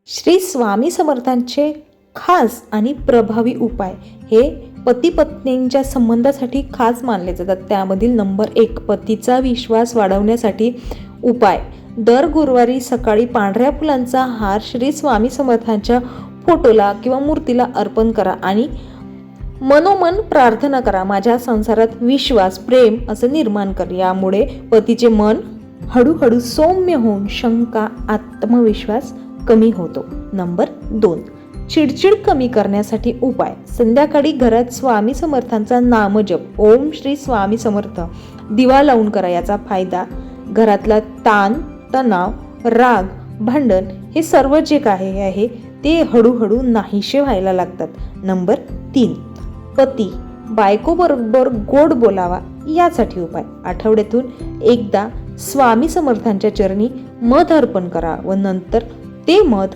श्री स्वामी समर्थांचे खास आणि प्रभावी उपाय हे पती पत्नींच्या संबंधासाठी खास मानले जातात. त्यामधील नंबर 1, पतीचा विश्वास वाढवण्यासाठी उपाय. दर गुरुवारी सकाळी पांढऱ्या फुलांचा हार श्री स्वामी समर्थांच्या फोटोला किंवा मूर्तीला अर्पण करा आणि मनोमन प्रार्थना करा, माझ्या संसारात विश्वास प्रेम असं निर्माण कर. यामुळे पतीचे मन हळूहळू सौम्य होऊन शंका आत्मविश्वास कमी होतो. नंबर 2, चिडचिड कमी करण्यासाठी उपाय. संध्याकाळी घरात स्वामी समर्थांचा नामजप ओम श्री स्वामी समर्थ दिवा लावून करा. याचा फायदा घरातला ताण तणाव राग भांडण हे सर्व जे काही आहे ते हळूहळू नाहीसे व्हायला लागतात. नंबर 3, पती बायको बरोबर गोड बोलावा यासाठी उपाय. आठवड्यातून एकदा स्वामी समर्थांच्या चरणी मध अर्पण करा व नंतर ते मध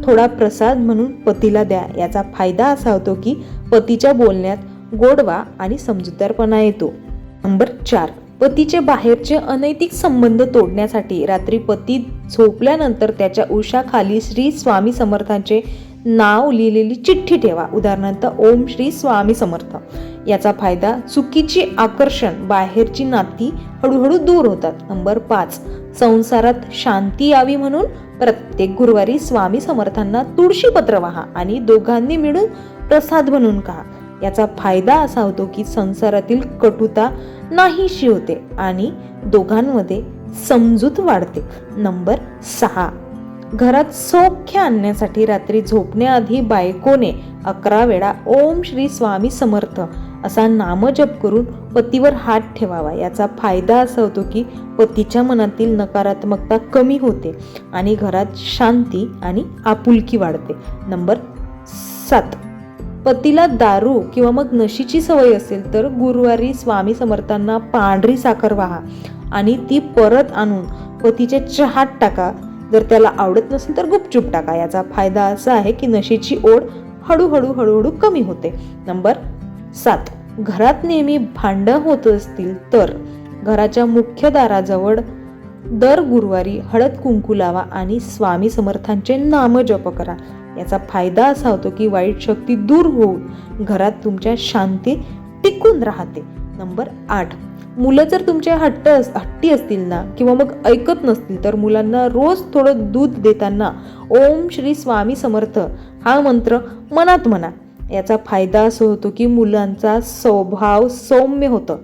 थोडा प्रसाद म्हणून पतीला द्या. याचा फायदा असा होतो की पतीच्या बोलण्यात गोडवा आणि समजूतदारपणा येतो. नंबर 4, पतीचे बाहेरचे अनैतिक संबंध तोडण्यासाठी रात्री पती झोपल्यानंतर त्याच्या उशाखाली श्री स्वामी समर्थांचे नाव लिहिलेली चिठ्ठी ठेवा. उदाहरणार्थ ओम श्री स्वामी समर्थ. याचा फायदा चुकीचे आकर्षण बाहेरची नाती हळूहळू दूर होतात. नंबर 5, संसारात शांती यावी म्हणून प्रत्येक गुरुवारी स्वामी समर्थांना तुळशी पत्र वाहा आणि दोघांनी मिळून प्रसाद बनवून खा. याचा फायदा असा होतो की संसारातील कटुता नाहीशी होते आणि दोघांमध्ये समजूत वाढते. नंबर 6, घरात सौख्य आणण्यासाठी रात्री झोपण्याआधी बायकोने 11 वेळा ओम श्री स्वामी समर्थ असा नामजप करून पतीवर हात ठेवावा. याचा फायदा असा होतो की पतीच्या मनातील नकारात्मकता कमी होते आणि घरात शांती आणि आपुलकी वाढते. नंबर 7, पतीला दारू किंवा मग नशीची सवय असेल तर गुरुवारी स्वामी समर्थांना पांढरी साखर वाहा आणि ती परत आणून पतीच्या चहात टाका. जर त्याला आवडत नसेल तर गुपचूप टाका. याचा फायदा असा आहे की नशेची ओढ हळूहळू कमी होते. नंबर 7, घरात नेहमी भांडण होत असतील तर घराच्या मुख्य दाराजवळ दर गुरुवारी हळद कुंकू लावा आणि स्वामी समर्थांचे नामजप करा. याचा फायदा असा होतो की वाईट शक्ती दूर होऊन घरात तुमच्या शांती टिकून राहते. नंबर 8, मुलं जर तुमचे हट्टी असतील ना किंवा मग ऐकत नसतील तर मुलांना रोज थोडं दूध देताना ओम श्री स्वामी समर्थ हा मंत्र मनात म्हणा. याचा फायदा असा होतो की मुलांचा स्वभाव सौम्य होतं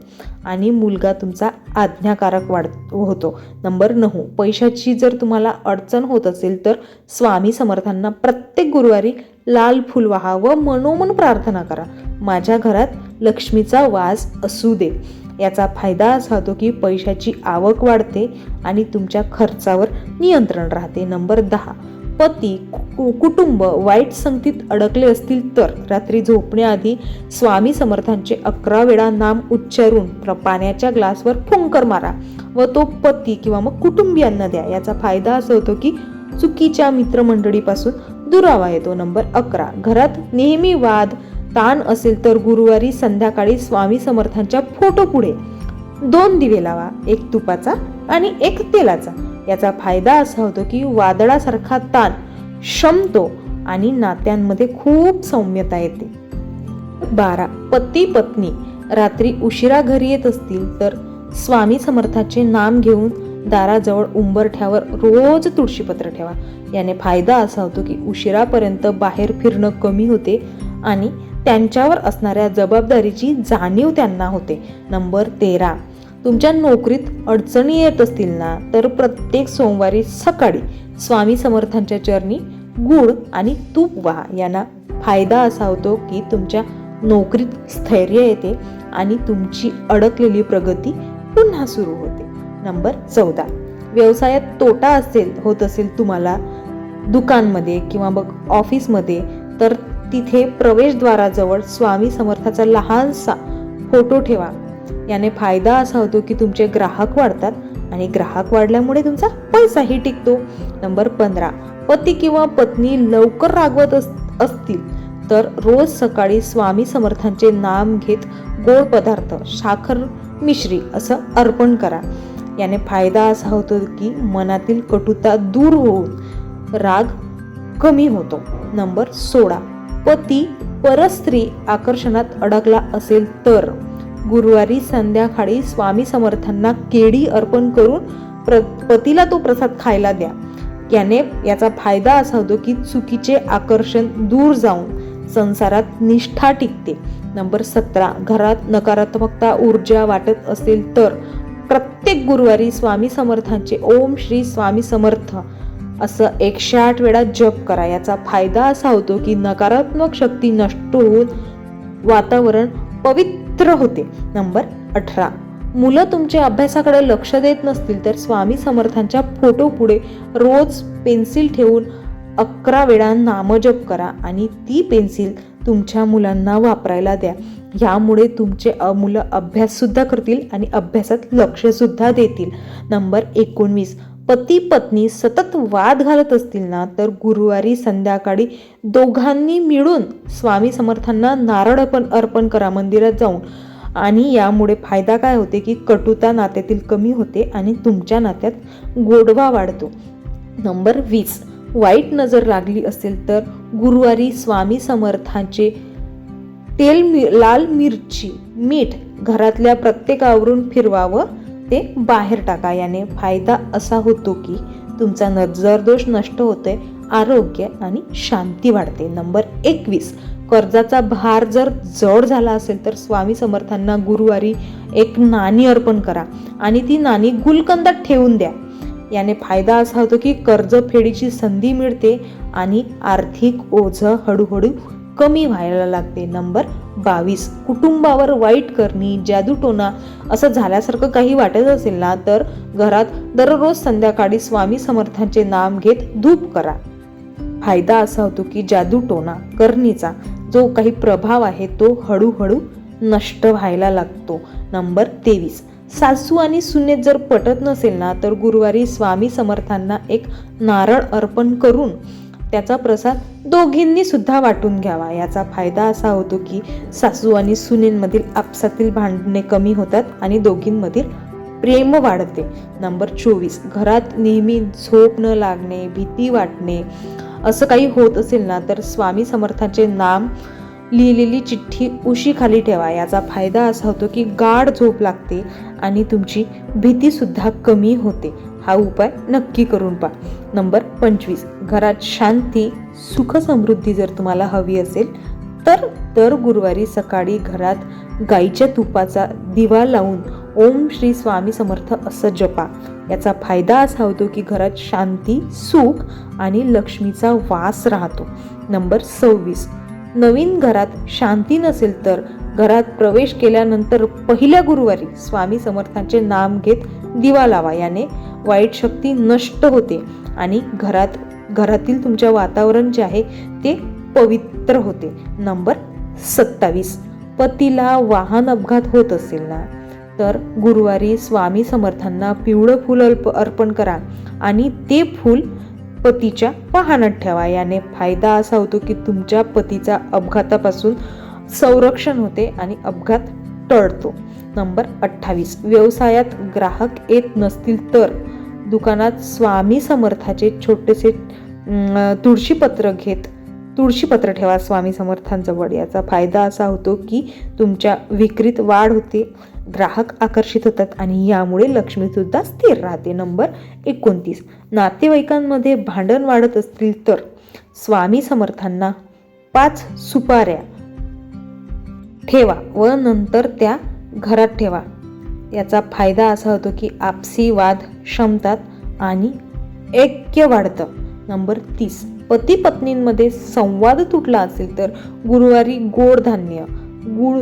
आणि मुलगा तुमचा आज्ञाकारक होतो. नंबर 9, पैशाची जर तुम्हाला अडचण होत असेल तर स्वामी समर्थांना प्रत्येक गुरुवारी लाल फूल वाहा व मनोमन प्रार्थना करा, माझ्या घरात लक्ष्मीचा वास असू दे. याचा फायदा असा होतो की पैशाची आवक वाढते आणि तुमच्या खर्चावर नियंत्रण राहते. नंबर 10, पती कुटुंब वाईट संगतीत अडकले असतील तर रात्री झोपण्याआधी स्वामी समर्थांचे 11 वेळा नाम उच्चारून पाण्याच्या ग्लासवर फुंकर मारा व तो पती किंवा मग कुटुंबियांना द्या. याचा फायदा असा होतो की चुकीच्या मित्रमंडळीपासून दुरावा येतो. नंबर 11, घरात नेहमी वाद ताण असेल तर गुरुवारी संध्याकाळी स्वामी समर्थांच्या फोटो पुढे 2 दिवे लावा, 1 तुपाचा आणि 1 तेलाचा. याचा फायदा असा होतो की वादळासारखा ताण शमतो आणि नात्यांमध्ये खूप सौम्यता येते. 12, पती पत्नी रात्री उशिरा घरी येत असतील तर स्वामी समर्थाचे नाम घेऊन दाराजवळ उंबरठ्यावर रोज तुळशीपत्र ठेवा. याने फायदा असा होतो की उशिरापर्यंत बाहेर फिरणं कमी होते आणि त्यांच्यावर असणाऱ्या जबाबदारीची जाणीव त्यांना होते. नंबर 13, तुमच्या नोकरीत अडचणी येत असतील ना तर प्रत्येक सोमवारी सकाळी स्वामी समर्थांच्या चरणी गूळ आणि तूप वाहा. यांना फायदा असा होतो की तुमच्या नोकरीत स्थैर्य येते आणि तुमची अडकलेली प्रगती पुन्हा सुरू होते. नंबर 14, व्यवसायात तोटा होत असेल तुम्हाला दुकानमध्ये किंवा मग ऑफिसमध्ये तर तिथे प्रवेशद्वाराजवळ स्वामी समर्थाचा लहानसा फोटो ठेवा. याने फायदा असा होतो की तुमचे ग्राहक वाढतात आणि ग्राहक वाढल्यामुळे तुमचा पैसाही टिकतो. नंबर 15, पती किंवा पत्नी लवकर रागवत असतील तर रोज सकाळी स्वामी समर्थांचे नाम घेत गोड पदार्थ साखर मिश्री असं अर्पण करा. याने फायदा असा होतो की मनातील कटुता दूर होऊन राग कमी होतो. नंबर 16, पती परस्त्री आकर्षणात अडकला असेल तर गुरुवारी संध्याकाळी स्वामी समर्थांना केळी अर्पण करून पतीला तो प्रसाद खायला द्या. याचा फायदा असा होतो की चुकीचे आकर्षण दूर जाऊन संसारात निष्ठा टिकते. नंबर 17, घरात नकारात्मकता ऊर्जा वाटत असेल तर प्रत्येक गुरुवारी स्वामी समर्थांचे ओम श्री स्वामी समर्थ असं 108 वेळा जप करा. याचा फायदा असा होतो की नकारात्मक शक्ती नष्ट होऊन वातावरण पवित्र होते. नंबर 18, मुलं तुमच्या अभ्यासाकडे लक्ष देत नसतील तर स्वामी समर्थांच्या फोटो पुढे रोज पेन्सिल ठेवून 11 वेळा नामजप करा आणि ती पेन्सिल तुमच्या मुलांना वापरायला द्या. यामुळे तुमचे मुलं अभ्यास सुद्धा करतील आणि अभ्यासात लक्ष सुद्धा देतील. नंबर 19, पती पत्नी सतत वाद घालत असतील ना तर गुरुवारी संध्याकाळी दोघांनी मिळून स्वामी समर्थांना नारळ अर्पण करा मंदिरात जाऊन. आणि यामुळे फायदा काय होते की कटुता नात्यातील कमी होते आणि तुमच्या नात्यात गोडवा वाढतो. नंबर 20, वाईट नजर लागली असेल तर गुरुवारी स्वामी समर्थांचे लाल मिरची मीठ घरातल्या प्रत्येकावरून फिरवावं, ते बाहेर टाका. याने फायदा असा होतो की तुमचा नजरदोष नष्ट होतोय, आरोग्य आणि शांती वाढते. नंबर 21, कर्जाचा भार जर जड झाला असेल तर स्वामी समर्थांना गुरुवारी एक नाणी अर्पण करा आणि ती नाणी गुलकंदात ठेवून द्या. याने फायदा असा होतो की कर्जफेडीची संधी मिळते आणि आर्थिक ओझं हळूहळू कमी व्हायला लागते. नंबर 22, कुटुंबावर वाईट करणी जादूटोना असं झाल्यासारखं काही वाटत असेल ना तर घरात दररोज संध्याकाळी स्वामी समर्थांचे नाम घेत धूप करा. फायदा असा होतो की जादूटोना करणीचा जो काही प्रभाव आहे तो हळूहळू नष्ट व्हायला लागतो. नंबर 23, सासू आणि सुनेत जर पटत नसेल ना तर गुरुवारी स्वामी समर्थांना एक नारळ अर्पण करून त्याचा प्रसाद दोघींनी सुद्धा वाटून घ्यावा. याचा फायदा असा होतो की सासू आणि सुनेंमधील आपसातील भांडणे कमी होतात आणि दोघींमधील प्रेम वाढते. नंबर 24, घरात नेहमी झोप न लागणे, भीती वाटणे असं काही होत असेल ना तर स्वामी समर्थांचे नाम लिहिलेली चिठ्ठी उशीखाली ठेवा. याचा फायदा असा होतो की गाढ झोप लागते आणि तुमची भीती सुद्धा कमी होते. हा उपाय नक्की करून पहा. नंबर 25, घरात शांती सुख समृद्धी जर तुम्हाला हवी असेल तर गुरुवारी सकाळी घरात गाईच्या तुपाचा दिवा लावून ओम श्री स्वामी समर्थ असं जपा. याचा फायदा असा होतो की घरात शांती सुख आणि लक्ष्मीचा वास राहतो. नंबर 26, नवीन घरात शांती नसेल तर घरात प्रवेश केल्यानंतर पहिल्या गुरुवारी स्वामी समर्थांचे नाम घेत दिवा लावा. याने वाईट शक्ती नष्ट होते आणि घरातील तुमच्या वातावरण जे आहे ते पवित्र होते. नंबर 27, पतीला वाहन अपघात होत असेल ना तर गुरुवारी स्वामी समर्थांना पिवळं फूल अर्पण करा आणि ते फूल पतीच्या वाहनात ठेवा. याने फायदा असा होतो की तुमच्या पतीचा अपघातापासून संरक्षण होते आणि अपघात टळतो. नंबर 28, व्यवसायात ग्राहक येत नसतील तर दुकानात स्वामी समर्थाचे छोटेसे तुळशीपत्र ठेवा स्वामी समर्थांजवळ. याचा फायदा असा होतो की तुमच्या विक्रीत वाढ होते, ग्राहक आकर्षित होतात आणि यामुळे लक्ष्मी सुद्धा स्थिर राहते. नंबर 29, नातेवाईकांमध्ये भांडण वाढत असतील तर स्वामी समर्थांना 5 सुपाऱ्या ठेवा व नंतर त्या घरात ठेवा. याचा फायदा असा होतो की आपसी वाद शमतात आणि ऐक्य वाढतं. नंबर 30, पती पत्नींमध्ये संवाद तुटला असेल तर गुरुवारी गूळ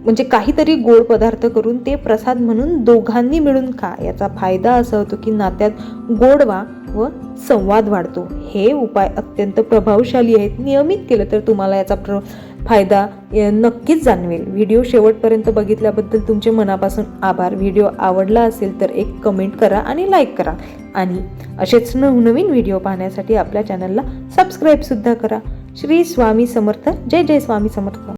म्हणजे काहीतरी गोड पदार्थ करून ते प्रसाद म्हणून दोघांनी मिळून खा. याचा फायदा असा होतो की नात्यात गोडवा व संवाद वाढतो. हे उपाय अत्यंत प्रभावशाली आहेत. नियमित केलं तर तुम्हाला याचा फायदा नक्कीच जाणवेल. व्हिडिओ शेवटपर्यंत बघितल्याबद्दल तुमचे मनापासून आभार. व्हिडिओ आवडला असेल तर एक कमेंट करा आणि लाईक करा आणि असेच नवनवीन व्हिडिओ पाहण्यासाठी आपल्या चॅनलला सबस्क्राईब सुद्धा करा. श्री स्वामी समर्थ. जय जय स्वामी समर्थ.